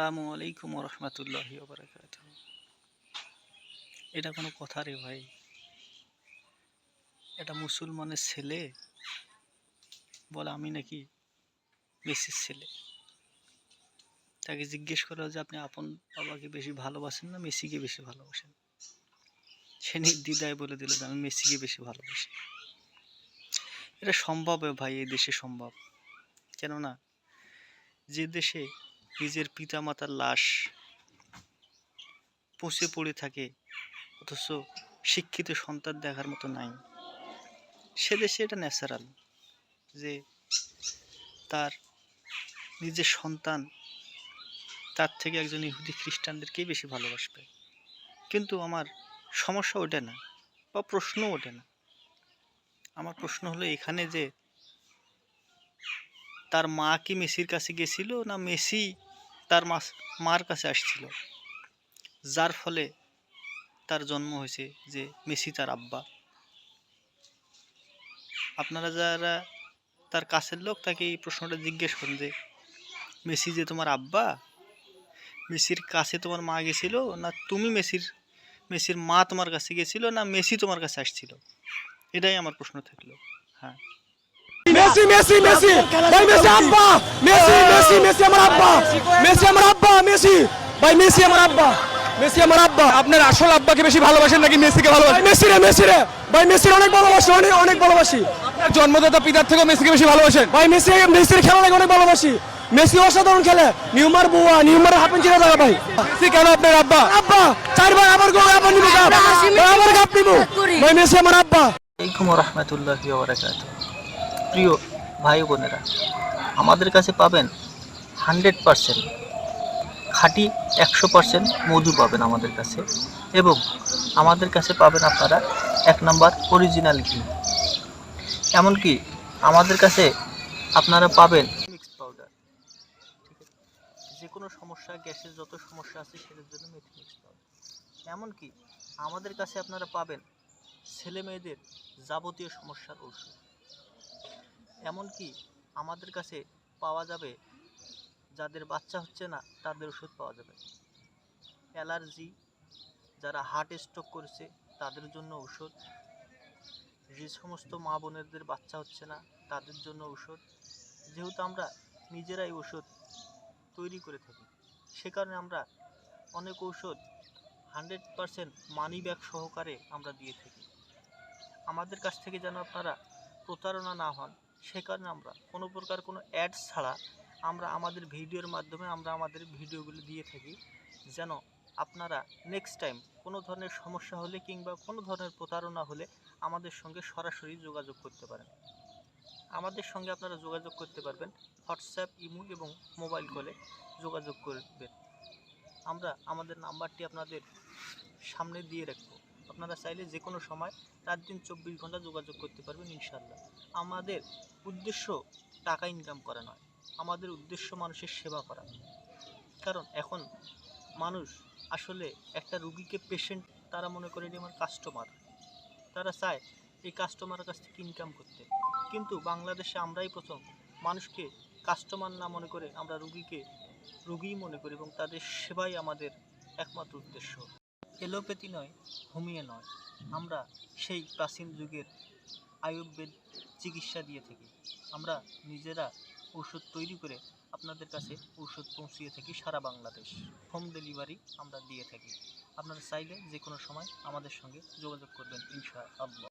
আসসালামু আলাইকুম রহমতুল্লাহি ওবারাকাতুহু। এটা কোনো কথা রে ভাই? এটা মুসলমানের ছেলে বলে আমি নাকি মেসির ছেলে। তাকে জিজ্ঞেস করা যে আপনি আপন বাবাকে বেশি ভালোবাসেন না মেসিকে বেশি ভালোবাসেন? সে নির্দ্বিধায় বলে দিল যে আমি মেসিকে বেশি ভালোবাসি। এটা সম্ভব ভাই, এই দেশে সম্ভব। কেননা যে দেশে নিজের পিতামাতার লাশ পচে পড়ে থাকে অথচ শিক্ষিত সন্তান দেখার মতো নাই, সে দেশে এটা ন্যাচারাল যে তার নিজের সন্তান তার থেকে একজন ইহুদি খ্রিস্টানদেরকেই বেশি ভালোবাসবে। কিন্তু আমার সমস্যা ওঠে না বা প্রশ্ন ওঠে না। আমার প্রশ্ন হলো এখানে যে তার মা কি মেসির কাছে গেছিল না মেসি তার মার কাছে আসছিল, যার ফলে তার জন্ম হয়েছে যে মেসি তার আব্বা। আপনারা যারা তার কাছের লোক তাকে এই প্রশ্নটা জিজ্ঞেস করেন যে মেসি যে তোমার আব্বা, মেসির কাছে তোমার মা গেছিল না তুমি মেসির মা তোমার কাছে গেছিল না মেসি তোমার কাছে আসছিল? এটাই আমার প্রশ্ন থাকলো। হ্যাঁ, মেসি মেসি মেসি ভাই মেসি আব্বা মেসি মেসি মেসি আমার আব্বা মেসি আমার আব্বা মেসি ভাই মেসি আমার আব্বা মেসি আমার আব্বা। আপনার আসল আব্বাকে বেশি ভালোবাসেন নাকি মেসিকে ভালোবাসেন? মেসি রে ভাই মেসির অনেক ভালোবাসি, অনেক ভালোবাসি। আপনার জন্মদাতা পিতার থেকেও মেসিকে বেশি ভালোবাসেন? ভাই মেসির খেলা লাগে অনেক ভালোবাসি। মেসি অসাধারণ খেলে, নিউমার বুয়া নিউমার হাফেন চিরা দাদা ভাই। মেসি কেন আপনার আব্বা? আব্বা চারবার আবার গো আবার নিব কাপ আবার কাপ নিব ভাই মেসি আমার আব্বা। আলাইকুম রহমতুল্লাহি ওয়া বারাকাতুহু। প্রিয় ভাই বোনেরা, আমাদের কাছে পাবেন 100% খাঁটি, 100% মধু পাবেন আমাদের কাছে, এবং আমাদের কাছে পাবেন আপনারা 1 নাম্বার অরিজিনাল ঘি। এমনকি আমাদের কাছে আপনারা পাবেন মিক্স পাউডার। ঠিক আছে, যে কোনো সমস্যা, গ্যাসের যত সমস্যা আছে সেটার জন্য মেথি মিক্স পাউডার। এমনকি আমাদের কাছে আপনারা পাবেন ছেলে মেয়েদের যাবতীয় সমস্যার ঔষধ। এমনকি আমাদের কাছে পাওয়া যাবে যাদের বাচ্চা হচ্ছে না তাদের ওষুধ পাওয়া যাবে। অ্যালার্জি, যারা হার্ট স্ট্রোক করেছে তাদের জন্য ঔষধ, যে সমস্ত মা বোনেদের বাচ্চা হচ্ছে না তাদের জন্য ঔষধ। যেহেতু আমরা নিজেরাই ওষুধ তৈরি করে থাকি, সে কারণে আমরা অনেক ঔষধ 100% মানি ব্যাগ সহকারে আমরা দিয়ে থাকি। আমাদের কাছ থেকে যেন আপনারা প্রতারণা না হন, সে কারণে আমরা কোনো প্রকার কোনো অ্যাডস ছাড়া আমরা আমাদের ভিডিওর মাধ্যমে আমরা আমাদের ভিডিওগুলো দিয়ে থাকি, যেন আপনারা নেক্সট টাইম কোনো ধরনের সমস্যা হলে কিংবা কোনো ধরনের প্রতারণা হলে আমাদের সঙ্গে সরাসরি যোগাযোগ করতে পারেন। আমাদের সঙ্গে আপনারা যোগাযোগ করতে পারবেন হোয়াটসঅ্যাপ, ইমো এবং মোবাইল কলে যোগাযোগ করবেন। আমরা আমাদের নাম্বারটি আপনাদের সামনে দিয়ে রাখবো। আপনারা চাইলে যে কোনো সময় রাত দিন 24 ঘন্টা যোগাযোগ করতে পারবেন ইনশাল্লাহ। আমাদের উদ্দেশ্য টাকা ইনকাম করা নয়, আমাদের উদ্দেশ্য মানুষের সেবা করা। কারণ এখন মানুষ আসলে একটা রুগীকে পেশেন্ট তারা মনে করে যে আমার কাস্টমার, তারা চায় এই কাস্টমারের কাছ থেকে ইনকাম করতে। কিন্তু বাংলাদেশে আমরাই প্রথম মানুষকে কাস্টমার না মনে করে আমরা রুগীকে রুগীই মনে করি, এবং তাদের সেবাই আমাদের একমাত্র উদ্দেশ্য। এলোপ্যাথি নয়, হোমিও নয়, আমরা সেই প্রাচীন যুগের আয়ুর্বেদ চিকিৎসা দিয়ে থাকি। আমরা নিজেরা ঔষধ তৈরি করে আপনাদের কাছে ঔষধ পৌঁছিয়ে থাকি সারা বাংলাদেশ। হোম ডেলিভারি আমরা দিয়ে থাকি। আপনারা চাইলে যে কোনো সময় আমাদের সঙ্গে যোগাযোগ করবেন ইনশাআল্লাহ।